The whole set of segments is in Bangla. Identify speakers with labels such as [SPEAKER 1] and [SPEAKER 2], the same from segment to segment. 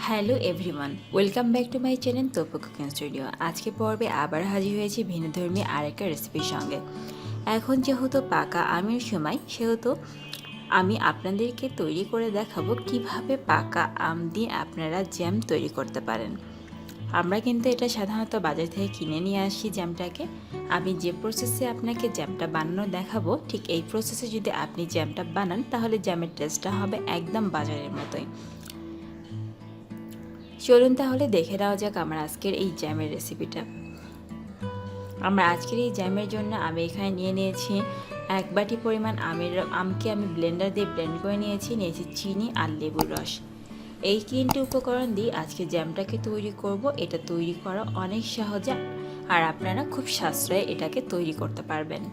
[SPEAKER 1] Hello everyone, welcome back to my channel Topu cooking studio. আজকে পর্বে আবার হাজির হয়েছি ভিন্নধর্মী আরেকটা রেসিপির সঙ্গে। এখন যেহেতু পাকা আমের সময়, সেহেতু আমি আপনাদেরকে তৈরি করে দেখাবো কিভাবে পাকা আম দিয়ে আপনারা জ্যাম তৈরি করতে পারেন। আমরা কিন্তু এটা সাধারণত বাজার থেকে কিনে নিয়ে আসি জ্যামটাকে। আমি যে প্রসেসে আপনাকে জ্যামটা বানানো দেখাবো, ঠিক এই প্রসেসে যদি আপনি জ্যামটা বানান তাহলে জ্যামের টেস্টটা হবে একদম বাজারের মতোই। চলুন তাহলে দেখে নেওয়া যাক আমার আজকের এই জ্যামের রেসিপিটা। আমার আজকের এই জ্যামের জন্য আমি এখানে নিয়েছি 1 বাটি পরিমাণ আমকে আমি ব্লেন্ডার দিয়ে ব্লেন্ড করে নিয়েছি চিনি আর লেবুর রস। এই 3টে উপকরণ দিয়ে আজকে জ্যামটাকে তৈরি করব। এটা তৈরি করা অনেক সহজ আর আপনারা খুব সাশ্রয়ে এটাকে তৈরি করতে পারবেন।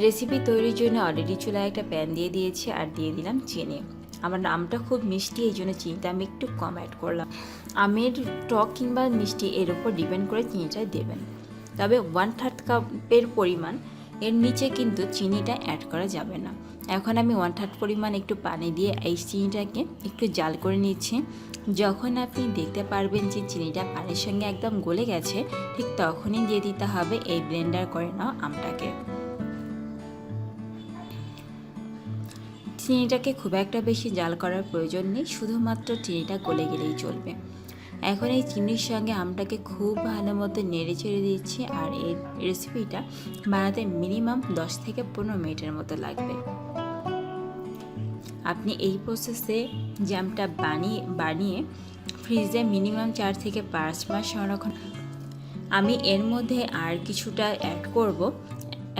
[SPEAKER 1] রেসিপি তৈরির জন্য অলরেডি চুলায় একটা প্যান দিয়ে দিয়েছি আর দিয়ে দিলাম চিনি। আমার আমটা খুব মিষ্টি, এই জন্য চিনিটা আমি একটু কম অ্যাড করলাম। আমের টক কিংবা মিষ্টি এর উপর ডিপেন্ড করে চিনিটা দেবেন, তবে 1/3 কাপের পরিমাণ এর নিচে কিন্তু চিনিটা অ্যাড করা যাবে না। এখন আমি 1/3 পরিমাণ একটু পানি দিয়ে এই চিনিটাকে একটু জাল করে নিচ্ছি। যখন আপনি দেখতে পারবেন যে চিনিটা পানির সঙ্গে একদম গলে গেছে, ঠিক তখনই দিয়ে দিতে হবে এই ব্লেন্ডার করে নাও আমটাকে। চিনিটাকে খুব একটা বেশি জাল করার প্রয়োজন নেই, শুধুমাত্র চিনিটা গলে গেলেই চলবে। এখন এই চিনির সঙ্গে আমটাকে খুব ভালো মতো নেড়ে চেড়ে দিচ্ছি আর এই রেসিপিটা বানাতে মিনিমাম 10 থেকে 15 মিনিটের মতো লাগবে। আপনি এই প্রসেসে জ্যামটা বানিয়ে ফ্রিজে মিনিমাম 4 থেকে 5 মাস সংরক্ষণ। আমি এর মধ্যে আর কিছুটা অ্যাড করব,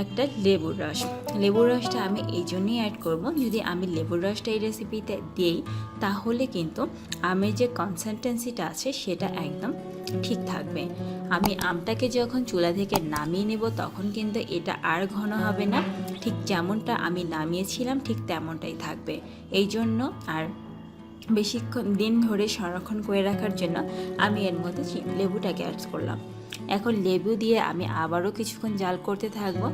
[SPEAKER 1] একটা লেবুর রস। লেবুর রসটা আমি এই জন্যই অ্যাড করব, যদি আমি লেবুর রসটা এই রেসিপিতে দিই তাহলে কিন্তু আমের যে কনসিস্টেন্সিটা আছে সেটা একদম ঠিক থাকবে। আমি আমটাকে যখন চুলা থেকে নামিয়ে নেব তখন কিন্তু এটা আর ঘন হবে না, ঠিক যেমনটা আমি নামিয়েছিলাম ঠিক তেমনটাই থাকবে। এই জন্য আর বেশিক্ষণ দিন ধরে সংরক্ষণ করে রাখার জন্য আমি এর মধ্যে লেবুটাকে অ্যাড করলাম। এখন লেবু দিয়ে আমি আবারও কিছুক্ষণ জাল করতে থাকবো।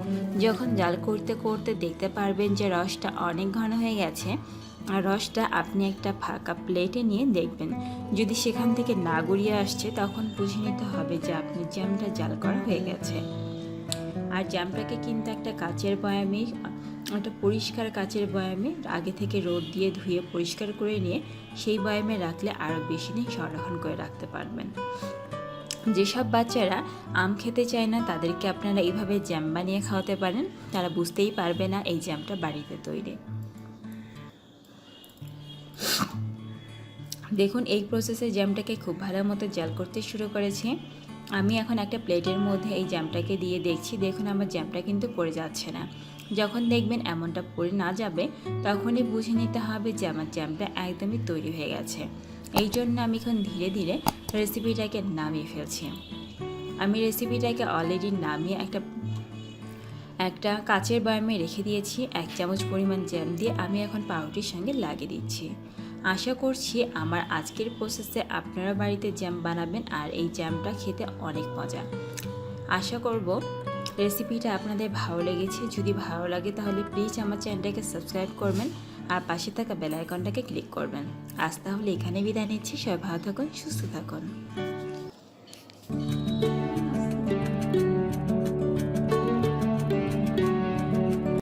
[SPEAKER 1] যখন জাল করতে করতে দেখতে পারবেন যে রসটা অনেক ঘন হয়ে গেছে, আর রসটা আপনি একটা ফাঁকা প্লেটে নিয়ে দেখবেন, যদি সেখান থেকে না গড়িয়ে আসছে তখন বুঝে নিতে হবে যে আপনার জ্যামটা জাল করা হয়ে গেছে। আর জ্যামটাকে কিন্তু একটা কাচের বয়ামে, একটা পরিষ্কার কাচের বয়ামে আগে থেকে রোদ দিয়ে ধুয়ে পরিষ্কার করে নিয়ে সেই বয়ামে রাখলে আরও বেশি দিন সংরক্ষণ করে রাখতে পারবেন। যেসব বাচ্চারা আম খেতে চায় না তাদেরকে আপনারা এইভাবে জ্যাম বানিয়ে খাওয়াতে পারেন, তারা বুঝতেই পারবে না এই জ্যামটা বাড়িতে তৈরি। দেখুন এই প্রসেসে জ্যামটাকে খুব ভালো মতো জাল করতে শুরু করেছি। আমি এখন একটা প্লেটের মধ্যে এই জ্যামটাকে দিয়ে দেখছি, দেখুন আমার জ্যামটা কিন্তু পড়ে যাচ্ছে না। যখন দেখবেন এমনটা পড়ে না যাবে তখনই বুঝে নিতে হবে যে আমার জ্যামটা একদমই তৈরি হয়ে গেছে। এই জন্য আমি এখন ধীরে ধীরে রেসিপিটাকে নামিয়ে ফেলছি। আমি রেসিপিটাকে অলরেডি নামিয়ে একটা কাচের বয়ামে রেখে দিয়েছি। 1 চামচ পরিমাণ জ্যাম দিয়ে আমি এখন পাউরুটির সঙ্গে লাগিয়ে দিচ্ছি। আশা করছি আমার আজকের প্রসেসে আপনারা বাড়িতে জ্যাম বানাবেন আর এই জ্যামটা খেতে অনেক মজা। আশা করব রেসিপিটা আপনাদের ভালো লেগেছে। যদি ভালো লাগে তাহলে প্লিজ আমার চ্যানেলটাকে সাবস্ক্রাইব করবেন আর পাশে থাকা বেল আইকনটাকে ক্লিক করবেন। আজ তাহলে এখানে বিদায় নিচ্ছি। সবাই ভালো থাকুন, সুস্থ থাকুন।